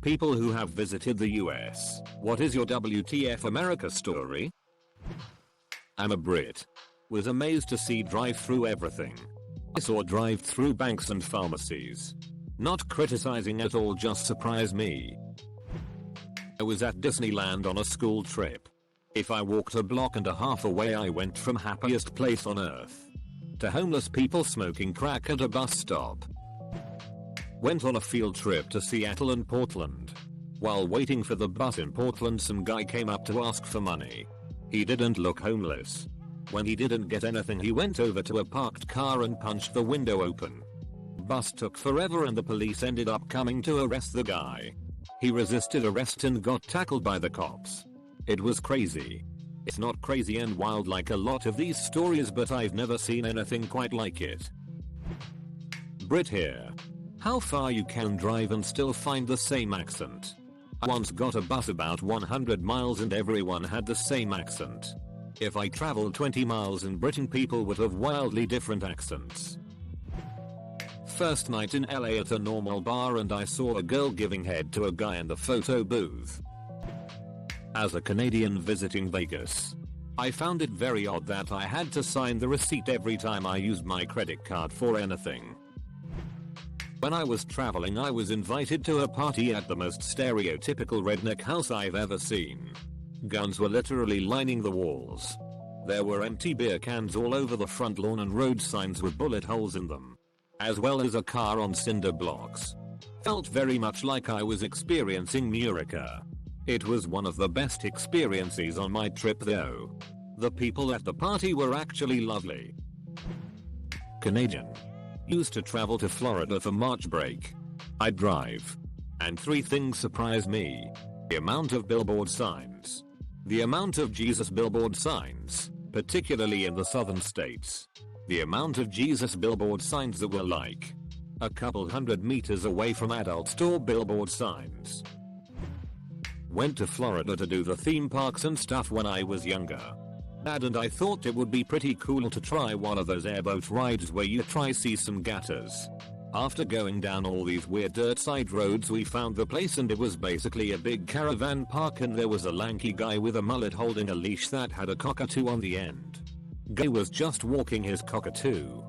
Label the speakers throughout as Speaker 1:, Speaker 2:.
Speaker 1: people who have visited the US. What is your WTF America story? I'm a Brit. Was amazed to see drive-through everything. I saw drive-through banks and pharmacies. Not criticizing at all, just surprised me. I was at Disneyland on a school trip. If I walked a block and a half away, I went from happiest place on earth to homeless people smoking crack at a bus stop. Went on a field trip to Seattle and Portland. While waiting for the bus in Portland, some guy came up to ask for money. He didn't look homeless. When he didn't get anything, he went over to a parked car and punched the window open. Bus took forever and the police ended up coming to arrest the guy. He resisted arrest and got tackled by the cops. It was crazy. It's not crazy and wild like a lot of these stories, but I've never seen anything quite like it. Brit here. How far you can drive and still find the same accent. I once got a bus about 100 miles and everyone had the same accent. If I traveled 20 miles in Britain, people would have wildly different accents. First night in LA at a normal bar and I saw a girl giving head to a guy in the photo booth. As a Canadian visiting Vegas, I found it very odd that I had to sign the receipt every time I used my credit card for anything. When I was traveling, I was invited to a party at the most stereotypical redneck house I've ever seen. Guns were literally lining the walls. There were empty beer cans all over the front lawn and road signs with bullet holes in them, as well as a car on cinder blocks. Felt very much like I was experiencing Murica. It was one of the best experiences on my trip though. The people at the party were actually lovely. Canadian. Used to travel to Florida for March break. I drive. And 3 things surprise me. The amount of billboard signs. The amount of Jesus billboard signs, particularly in the southern states. The amount of Jesus billboard signs that were like a couple hundred meters away from adult store billboard signs. Went to Florida to do the theme parks and stuff when I was younger. Dad and I thought it would be pretty cool to try one of those airboat rides where you try see some gatters. After going down all these weird dirt side roads, we found the place and it was basically a big caravan park and there was a lanky guy with a mullet holding a leash that had a cockatoo on the end. Guy was just walking his cockatoo.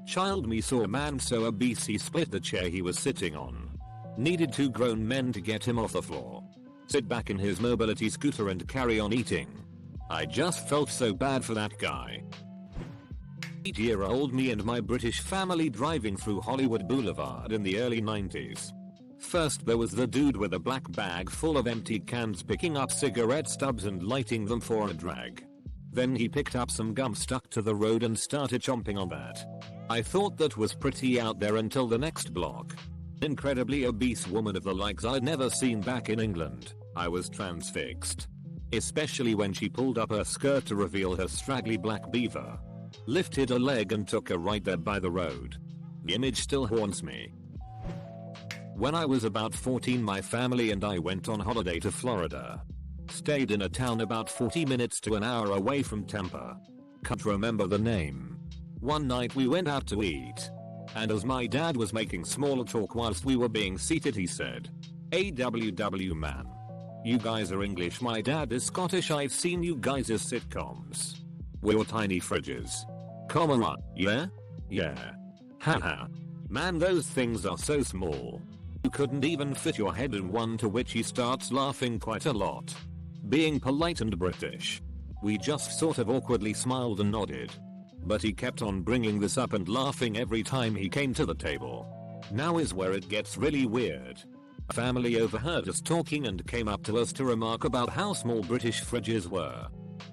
Speaker 1: Child me saw a man so obese he split the chair he was sitting on. Needed 2 grown men to get him off the floor, sit back in his mobility scooter and carry on eating. I just felt so bad for that guy. 8-year-old me and my British family driving through Hollywood Boulevard in the early 90s. First there was the dude with a black bag full of empty cans picking up cigarette stubs and lighting them for a drag. Then he picked up some gum stuck to the road and started chomping on that. I thought that was pretty out there until the next block. Incredibly obese woman of the likes I'd never seen back in England. I was transfixed. Especially when she pulled up her skirt to reveal her straggly black beaver. Lifted a leg and took a right there by the road. The image still haunts me. When I was about 14, my family and I went on holiday to Florida. Stayed in a town about 40 minutes to an hour away from Tampa. Can't remember the name. One night we went out to eat. And as my dad was making small talk whilst we were being seated, he said, "AWW man. You guys are English, my dad is Scottish, I've seen you guys as sitcoms. We're tiny fridges. Comma, yeah? Yeah. Haha. Man, those things are so small. You couldn't even fit your head in one," to which he starts laughing quite a lot. Being polite and British. We just sort of awkwardly smiled and nodded. But he kept on bringing this up and laughing every time he came to the table. Now is where it gets really weird. A family overheard us talking and came up to us to remark about how small British fridges were.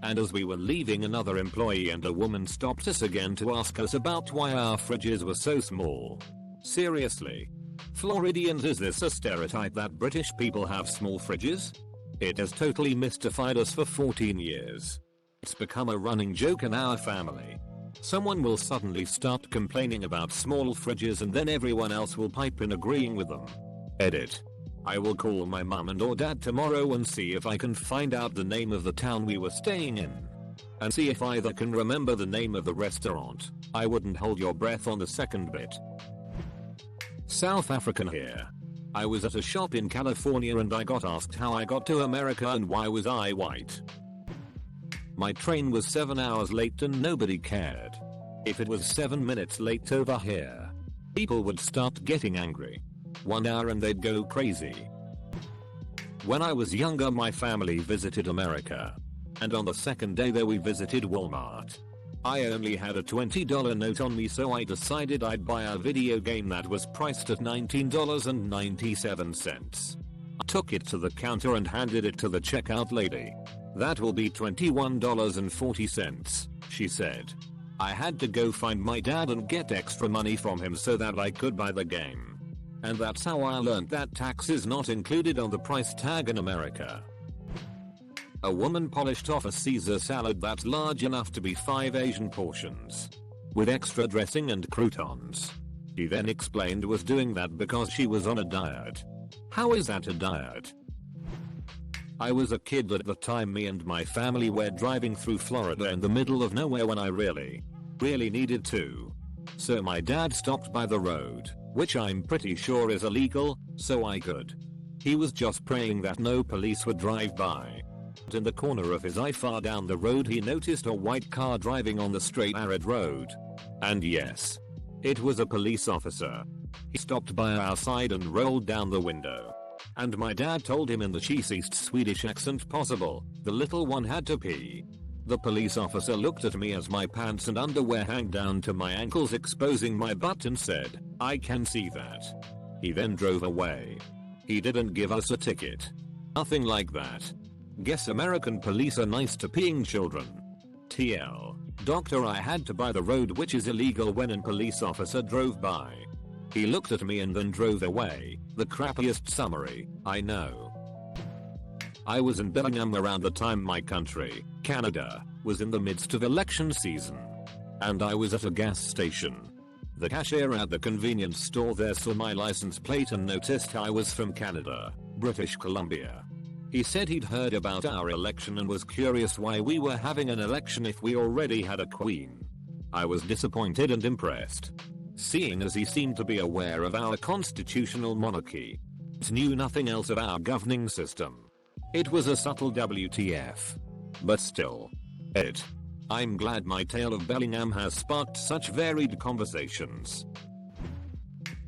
Speaker 1: And as we were leaving, another employee and a woman stopped us again to ask us about why our fridges were so small. Seriously? Floridians, is this a stereotype that British people have small fridges? It has totally mystified us for 14 years. It's become a running joke in our family. Someone will suddenly start complaining about small fridges and then everyone else will pipe in agreeing with them. Edit. I will call my mum and or dad tomorrow and see if I can find out the name of the town we were staying in. And see if either can remember the name of the restaurant. I wouldn't hold your breath on the second bit. South African here. I was at a shop in California and I got asked how I got to America and why was I white. My train was 7 hours late and nobody cared. If it was 7 minutes late over here, people would start getting angry. 1 hour and they'd go crazy. When I was younger, my family visited America. And on the second day there we visited Walmart. I only had a $20 note on me, so I decided I'd buy a video game that was priced at $19.97. I took it to the counter and handed it to the checkout lady. "That will be $21.40, she said. I had to go find my dad and get extra money from him so that I could buy the game. And that's how I learned that tax is not included on the price tag in America. A woman polished off a Caesar salad that's large enough to be 5 Asian portions, with extra dressing and croutons. She then explained was doing that because she was on a diet. How is that a diet? I was a kid at the time. Me and my family were driving through Florida in the middle of nowhere when I really needed to. So my dad stopped by the road, which I'm pretty sure is illegal, so I could. He was just praying that no police would drive by. In the corner of his eye far down the road he noticed a white car driving on the straight arid road. And yes, it was a police officer. He stopped by our side and rolled down the window. And my dad told him in the cheesiest Swedish accent possible, the little one had to pee. The police officer looked at me as my pants and underwear hang down to my ankles, exposing my butt, and said, "I can see that." He then drove away. He didn't give us a ticket. Nothing like that. Guess American police are nice to peeing children. TL. Doctor, I had to buy the road, which is illegal, when a police officer drove by. He looked at me and then drove away. The crappiest summary, I know. I was in Bellingham around the time my country, Canada, was in the midst of election season. And I was at a gas station. The cashier at the convenience store there saw my license plate and noticed I was from Canada, British Columbia. He said he'd heard about our election and was curious why we were having an election if we already had a queen. I was disappointed and impressed, seeing as he seemed to be aware of our constitutional monarchy, but knew nothing else of our governing system. It was a subtle WTF. But still. I'm glad my tale of Bellingham has sparked such varied conversations.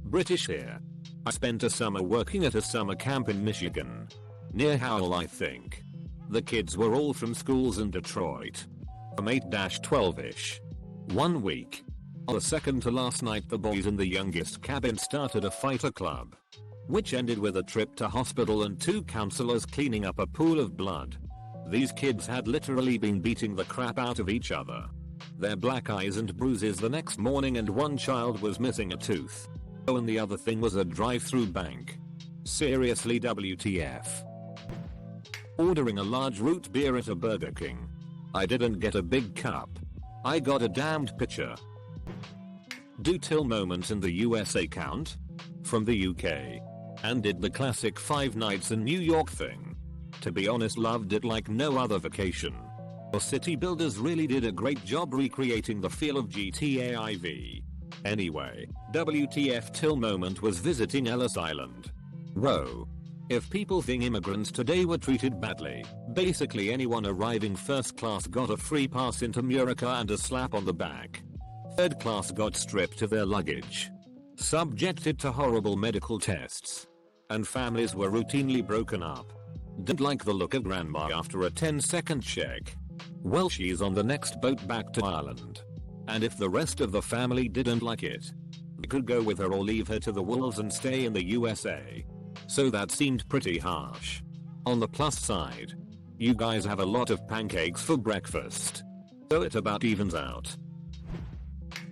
Speaker 1: British here. I spent a summer working at a summer camp in Michigan. Near Howell, I think. The kids were all from schools in Detroit. From 8-12ish. 1 week. On the second to last night, the boys in the youngest cabin started a fighter club, which ended with a trip to hospital and 2 counselors cleaning up a pool of blood. These kids had literally been beating the crap out of each other. Their black eyes and bruises the next morning, and one child was missing a tooth. Oh, and the other thing was a drive-through bank. Seriously, WTF. Ordering a large root beer at a Burger King. I didn't get a big cup. I got a damned pitcher. Do till moments in the USA count? From the UK. And did the classic 5 nights in New York thing. To be honest, loved it like no other vacation. Our city builders really did a great job recreating the feel of GTA IV. Anyway, WTF till moment was visiting Ellis Island. Whoa. If people think immigrants today were treated badly, basically anyone arriving first class got a free pass into Murica and a slap on the back. Third class got stripped of their luggage, subjected to horrible medical tests, and families were routinely broken up. Didn't like the look of grandma after a 10-second check. Well, she's on the next boat back to Ireland. And if the rest of the family didn't like it, they could go with her or leave her to the wolves and stay in the USA. So that seemed pretty harsh. On the plus side, you guys have a lot of pancakes for breakfast, so it about evens out.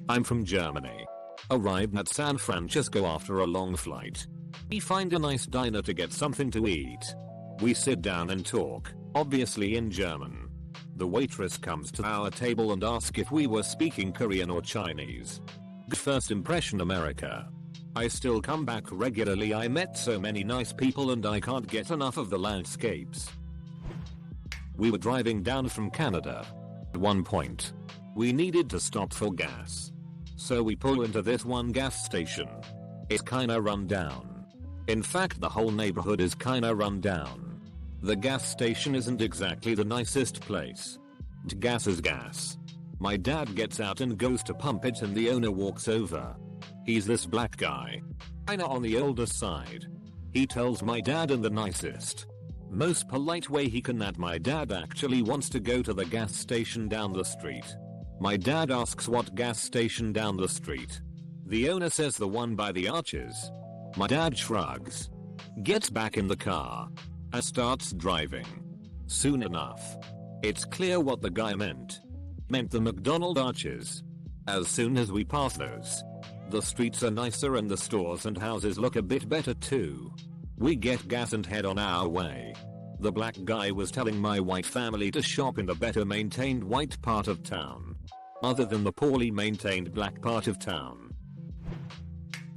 Speaker 1: I'm from Germany. Arrived at San Francisco after a long flight. We find a nice diner to get something to eat. We sit down and talk, obviously in German. The waitress comes to our table and asks if we were speaking Korean or Chinese. Good first impression, America. I still come back regularly. I met so many nice people and I can't get enough of the landscapes. We were driving down from Canada. At one point, we needed to stop for gas. So we pull into this one gas station. It's kinda run down. In fact, the whole neighborhood is kinda run down. The gas station isn't exactly the nicest place. Gas is gas. My dad gets out and goes to pump it and the owner walks over. He's this black guy. Kinda on the older side. He tells my dad in the nicest, most polite way he can that my dad actually wants to go to the gas station down the street. My dad asks what gas station down the street. The owner says the one by the arches. My dad shrugs, gets back in the car, and starts driving. Soon enough, it's clear what the guy meant. Meant the McDonald arches. As soon as we pass those, the streets are nicer and the stores and houses look a bit better too. We get gas and head on our way. The black guy was telling my white family to shop in the better maintained white part of town, other than the poorly maintained black part of town.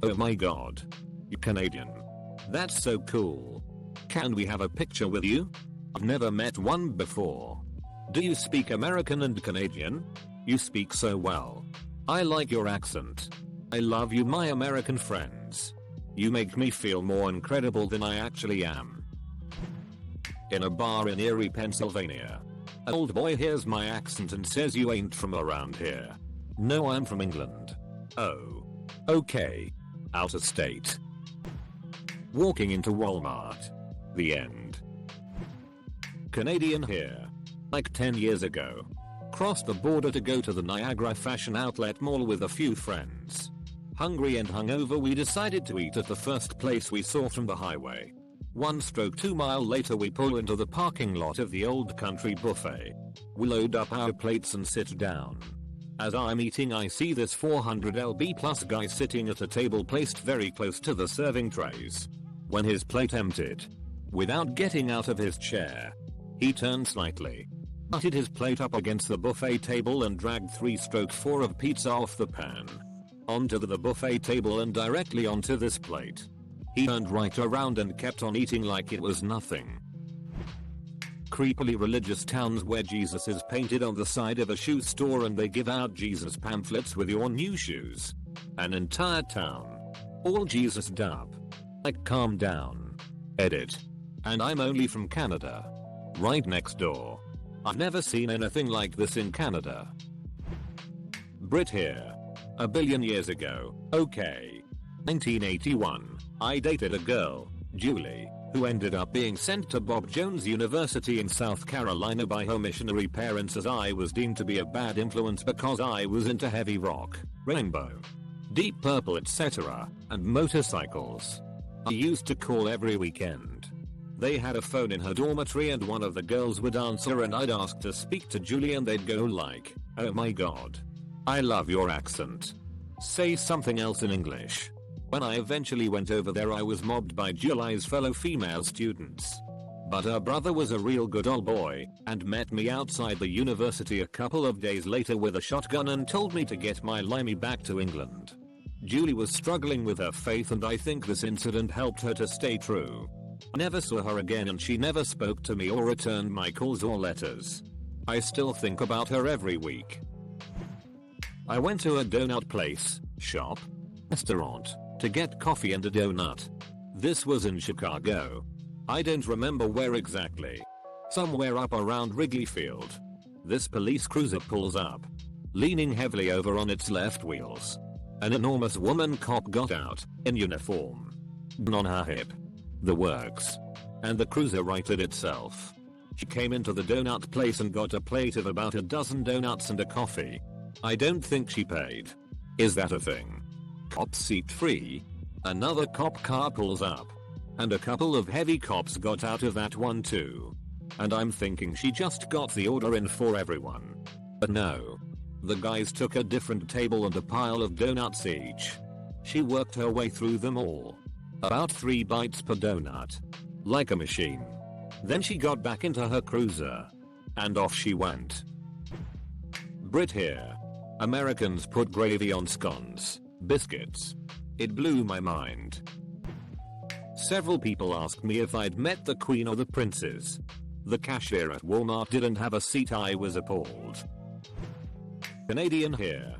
Speaker 1: Oh my god. You Canadian. That's so cool. Can we have a picture with you? I've never met one before. Do you speak American and Canadian? You speak so well. I like your accent. I love you, my American friends. You make me feel more incredible than I actually am. In a bar in Erie, Pennsylvania, an old boy hears my accent and says, "You ain't from around here." "No, I'm from England." "Oh. Okay. Out of state." Walking into Walmart. The end. Canadian here. Like 10 years ago. Crossed the border to go to the Niagara Fashion Outlet Mall with a few friends. Hungry and hungover, we decided to eat at the first place we saw from the highway. 1-2 mile later we pull into the parking lot of the Old Country Buffet. We load up our plates and sit down. As I'm eating, I see this 400 lb plus guy sitting at a table placed very close to the serving trays. When his plate emptied, without getting out of his chair, he turned slightly, butted his plate up against the buffet table and dragged 3/4 of pizza off the pan onto the buffet table and directly onto this plate. He turned right around and kept on eating like it was nothing. Creepily religious towns where Jesus is painted on the side of a shoe store and they give out Jesus pamphlets with your new shoes. An entire town. All Jesus dub. Like, calm down. Edit. And I'm only from Canada. Right next door. I've never seen anything like this in Canada. Brit here. A billion years ago. Okay. 1981. I dated a girl, Julie, who ended up being sent to Bob Jones University in South Carolina by her missionary parents as I was deemed to be a bad influence because I was into heavy rock, Rainbow, Deep Purple, etc., and motorcycles. I used to call every weekend. They had a phone in her dormitory and one of the girls would answer and I'd ask to speak to Julie and they'd go like, "Oh my god. I love your accent. Say something else in English." When I eventually went over there, I was mobbed by Julie's fellow female students. But her brother was a real good old boy and met me outside the university a couple of days later with a shotgun and told me to get my limey back to England. Julie was struggling with her faith and I think this incident helped her to stay true. I never saw her again and she never spoke to me or returned my calls or letters. I still think about her every week. I went to a donut place, shop, restaurant, to get coffee and a donut. This was in Chicago. I don't remember where exactly. Somewhere up around Wrigley Field. This police cruiser pulls up, leaning heavily over on its left wheels. An enormous woman cop got out, in uniform, on her hip. The works. And the cruiser righted itself. She came into the donut place and got a plate of about a dozen donuts and a coffee. I don't think she paid. Is that a thing? Cop seat free. Another cop car pulls up. And a couple of heavy cops got out of that one too. And I'm thinking she just got the order in for everyone. But no. The guys took a different table and a pile of donuts each. She worked her way through them all. About 3 bites per donut. Like a machine. Then she got back into her cruiser. And off she went. Brit here. Americans put gravy on scones, biscuits. It blew my mind. Several people asked me if I'd met the Queen or the Princes. The cashier at Walmart didn't have a seat. I was appalled. Canadian here.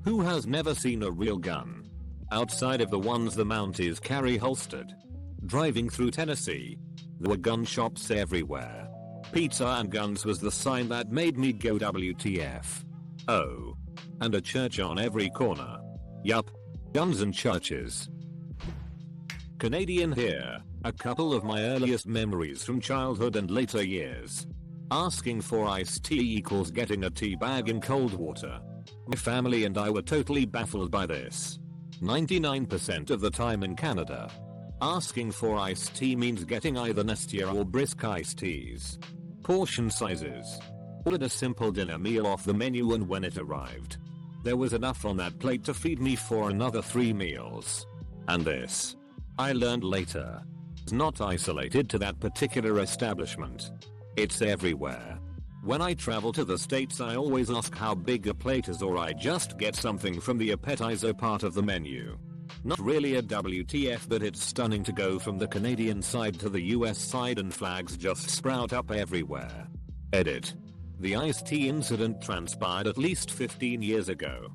Speaker 1: Who has never seen a real gun? Outside of the ones the Mounties carry holstered. Driving through Tennessee, there were gun shops everywhere. Pizza and guns was the sign that made me go WTF. Oh. And a church on every corner. Yup. Guns and churches. Canadian here. A couple of my earliest memories from childhood and later years. Asking for iced tea equals getting a tea bag in cold water. My family and I were totally baffled by this. 99% of the time in Canada, asking for iced tea means getting either Nestea or brisk iced teas. Portion sizes. Ordered a simple dinner meal off the menu, and when it arrived, there was enough on that plate to feed me for another 3 meals. And this, I learned later, is not isolated to that particular establishment. It's everywhere. When I travel to the States, I always ask how big a plate is, or I just get something from the appetizer part of the menu. Not really a WTF, but it's stunning to go from the Canadian side to the US side and flags just sprout up everywhere. Edit. The iced tea incident transpired at least 15 years ago.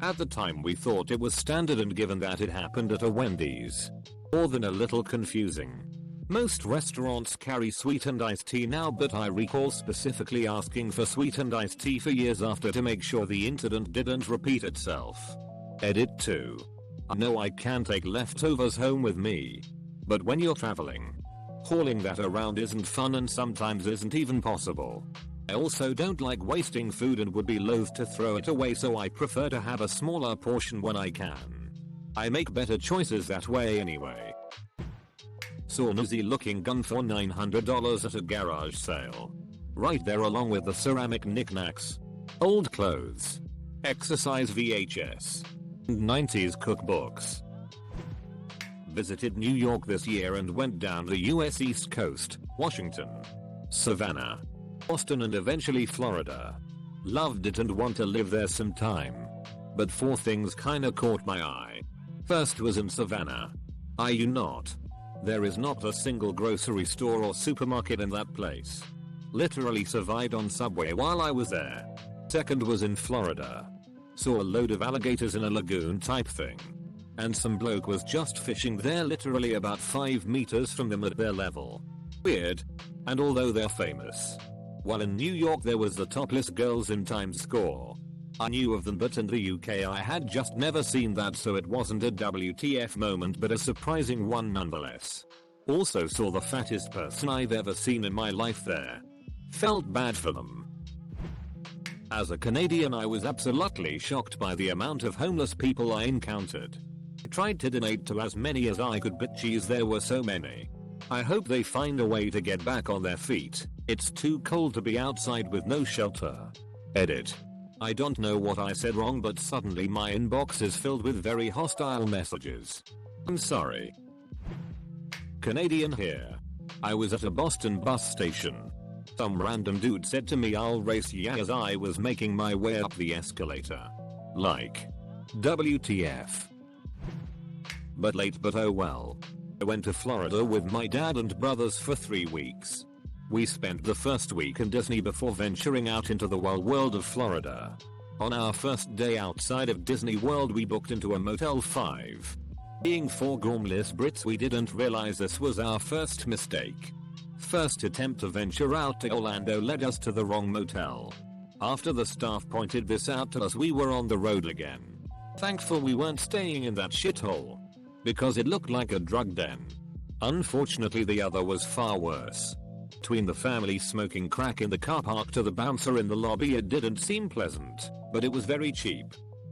Speaker 1: At the time we thought it was standard, and given that it happened at a Wendy's, more than a little confusing. Most restaurants carry sweetened iced tea now, but I recall specifically asking for sweetened iced tea for years after to make sure the incident didn't repeat itself. Edit 2. I know I can take leftovers home with me, but when you're traveling, hauling that around isn't fun and sometimes isn't even possible. I also don't like wasting food and would be loath to throw it away, so I prefer to have a smaller portion when I can. I make better choices that way anyway. Saw a Nazi looking gun for $900 at a garage sale. Right there along with the ceramic knickknacks, old clothes, exercise VHS, and 90s cookbooks. Visited New York this year and went down the US East Coast, Washington, Savannah, Boston, and eventually Florida. Loved it and want to live there sometime. But 4 things kinda caught my eye. First was in Savannah. Are you not? There is not a single grocery store or supermarket in that place. Literally survived on Subway while I was there. Second was in Florida. Saw a load of alligators in a lagoon type thing. And some bloke was just fishing there, literally about 5 meters from them at their level. Weird. And although they're famous, while in New York there was the topless girls in Times Square, I knew of them, but in the UK I had just never seen that, so it wasn't a WTF moment, but a surprising one nonetheless. Also saw the fattest person I've ever seen in my life there. Felt bad for them. As a Canadian, I was absolutely shocked by the amount of homeless people I encountered. I tried to donate to as many as I could, but geez, there were so many. I hope they find a way to get back on their feet. It's too cold to be outside with no shelter. Edit. I don't know what I said wrong, but suddenly my inbox is filled with very hostile messages. I'm sorry. Canadian here. I was at a Boston bus station. Some random dude said to me, "I'll race ya," as I was making my way up the escalator. Like, WTF. But late, but oh well. I went to Florida with my dad and brothers for 3 weeks. We spent the first week in Disney before venturing out into the wild world of Florida. On our first day outside of Disney World, we booked into a Motel 5. Being 4 gormless Brits, we didn't realize this was our first mistake. First attempt to venture out to Orlando led us to the wrong motel. After the staff pointed this out to us, we were on the road again. Thankful we weren't staying in that shithole, because it looked like a drug den. Unfortunately, the other was far worse. Between the family smoking crack in the car park to the bouncer in the lobby, it didn't seem pleasant, but it was very cheap.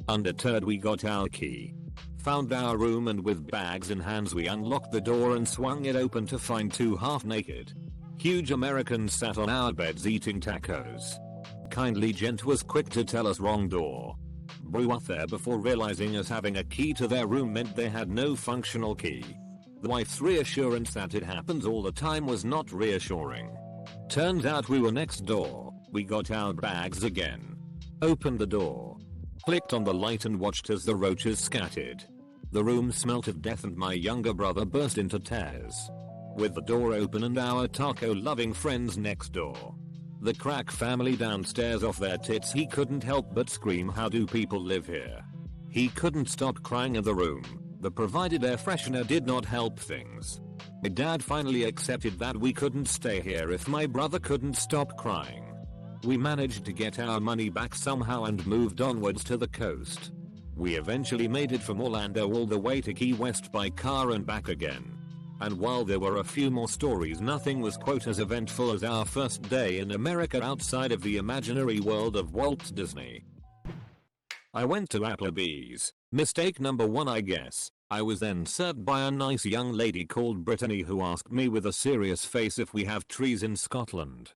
Speaker 1: Undeterred, we got our key, found our room, and with bags in hands we unlocked the door and swung it open to find 2 half-naked, huge Americans sat on our beds eating tacos. Kindly gent was quick to tell us wrong door. Blew up there before realizing us having a key to their room meant they had no functional key. The wife's reassurance that it happens all the time was not reassuring. Turned out we were next door. We got our bags again, opened the door, clicked on the light, and watched as the roaches scattered. The room smelt of death, and my younger brother burst into tears. With the door open and our taco-loving friends next door, the crack family downstairs off their tits, he couldn't help but scream, "How do people live here?" He couldn't stop crying in the room. The provided air freshener did not help things. My dad finally accepted that we couldn't stay here if my brother couldn't stop crying. We managed to get our money back somehow and moved onwards to the coast. We eventually made it from Orlando all the way to Key West by car and back again. And while there were a few more stories, nothing was quote as eventful as our first day in America outside of the imaginary world of Walt Disney. I went to Applebee's. Mistake number 1, I guess. I was then served by a nice young lady called Brittany who asked me with a serious face if we have trees in Scotland.